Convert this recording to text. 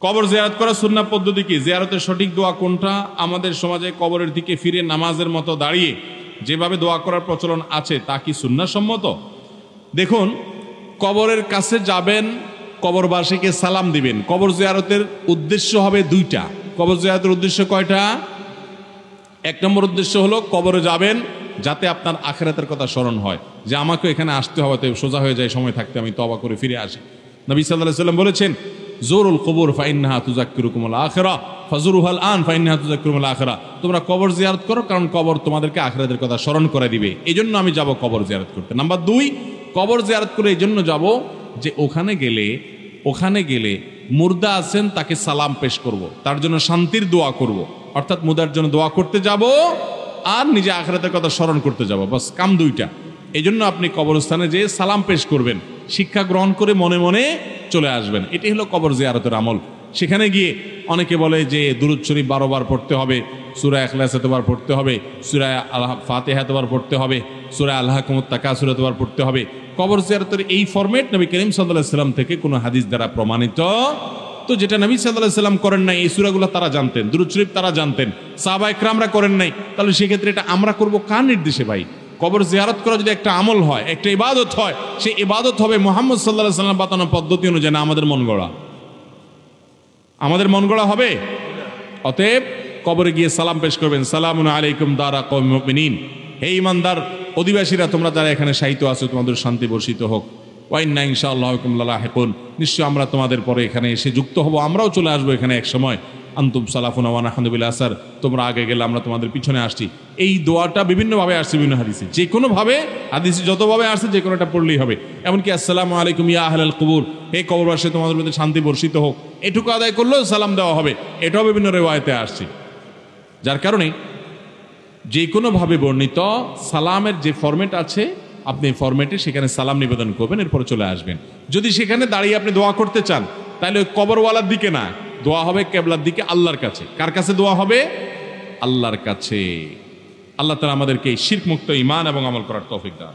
কবর জিয়ারত করা সুন্নাহ পদ্ধতি কি? জিয়ারতের সঠিক দোয়া কোনটা? আমাদের সমাজে কবরের দিকে ফিরে নামাজের মতো দাঁড়িয়ে যেভাবে দোয়া করার প্রচলন আছে তা কি সুন্নাহ সম্মত? দেখুন, কবরের কাছে যাবেন, কবরবাসীকে সালাম দিবেন। কবর জিয়ারতের উদ্দেশ্য হবে দুইটা। কবর জিয়ারতের উদ্দেশ্য কয়টা? এক নম্বর উদ্দেশ্য হলো কবরে যাবেন যাতে আপনার আখিরাতের কথা স্মরণ হয়, যে আমাকে এখানে আসতে হবে, তো সোজা হয়ে যায়, সময় থাকতে আমি তওবা করে ফিরে আসি। নবী সাল্লাল্লাহু আলাইহি ওয়াসাল্লাম বলেছেন, জোরুল কবর ফাইন্নাহা তুযাক্কিরুকুমুল আখিরা ফাজুরুহাল আন ফাইন্নাহা তুযাক্কিরুকুমুল আখিরা। তোমরা কবর জিয়ারত করো, কারণ কবর তোমাদেরকে আখিরাতের কথা স্মরণ করে দিবে। এই জন্য আমি যাব কবর জিয়ারত করতে। নাম্বার 2, কবর জিয়ারত করে এই জন্য যাব যে ওখানে গেলে মুর্দা আছেন তাকে সালাম পেশ করব, তার জন্য শান্তির দোয়া করব। অর্থাৎ মুর্দার জন্য দোয়া করতে যাব আর নিজে আখিরাতের কথা স্মরণ করতে যাব, বাস কাম দুইটা। এই জন্য আপনি কবরস্থানে যেয়ে সালাম পেশ করবেন, শিক্ষা গ্রহণ করে মনে মনে চলে আসবেন। এটি হলো কবর জিয়ারতের আমল। সেখানে গিয়ে অনেকে বলে যে দুরূদ শরীফ 12 বার পড়তে হবে, সূরা ইখলাস এতবার পড়তে হবে, সূরা ফাতিহা এতবার পড়তে হবে, সূরা আলহাকুমুত তাকাসুর এতবার পড়তে হবে। কবর জিয়ারতের এই ফরম্যাট নবী করিম সাল্লাল্লাহু আলাইহি ওয়াসাল্লাম থেকে কোনো হাদিস দ্বারা প্রমাণিত। তো যেটা নবী সাল্লাল্লাহু আলাইহি ওয়াসাল্লাম করেন নাই, এই সূরাগুলো তারা জানতেন, দুরূদ শরীফ তারা জানতেন, সাহাবায়ে কেরামরা করেন নাই, তাহলে সেক্ষেত্রে এটা আমরা করব কার নির্দেশে ভাই? কবর জিয়ারত করা যদি একটা আমল হয়, একটা ইবাদত হয়, সেই ইবাদত হবে মুহাম্মদ সাল্লাল্লাহু আলাইহি ওয়াসাল্লাম বাতানো পদ্ধতি অনুযায়ী, না আমাদের মন গড়া। আমাদের মন গড়া হবে? অতএব কবরে গিয়ে সালাম পেশ করবেন, সালামুন আলাইকুম দারা কওমিল মুমিনিন, হে ঈমানদার অধিবাসীরা, তোমরা যারা এখানে শায়িত আছো তোমাদের শান্তি বর্ষিত হোক। ওয়া ইন্না ইনশাআল্লাহু বিকুম লালাহিকুন, নিশ্চয় আমরা তোমাদের পরে এখানে এসে যুক্ত হব, আমরাও চলে আসবো এখানে এক সময়। আনতুম সালাফুনা ওয়া নাহনু বিল আসার, তোমরা আগে গেলে আমরা তোমাদের পিছনে আসছি। এই দোয়াটা বিভিন্নভাবে আসছে, বিভিন্ন হাদিসে, যে কোনোভাবে হাদিসে যতভাবে আসছে যে কোনোটা পড়লেই হবে। এমনকি আসসালামু আলাইকুম ইয়া আহলাল কুবুর, হে কবরবাসী তোমাদের মধ্যে শান্তি বর্ষিত হোক, এটুকু আদায় করলেও সালাম দেওয়া হবে, এটাও বিভিন্ন রিওয়ায়াতে আসছে। যার কারণে যে কোনোভাবে বর্ণিত সালামের যে ফরম্যাট আছে, আপনি ফরম্যাটে সেখানে সালাম নিবেদন করবেন, এরপরে চলে আসবেন। যদি সেখানে দাঁড়িয়ে আপনি দোয়া করতে চান, তাহলে ওই কবরওয়ালার দিকে না, দোয়া হবে কিবলার দিকে, আল্লাহর কাছে। কার কাছে দোয়া হবে? আল্লাহর কাছে। আল্লাহ তাআলা আমাদেরকে শিরক মুক্ত ঈমান এবং আমল করার তৌফিক দান।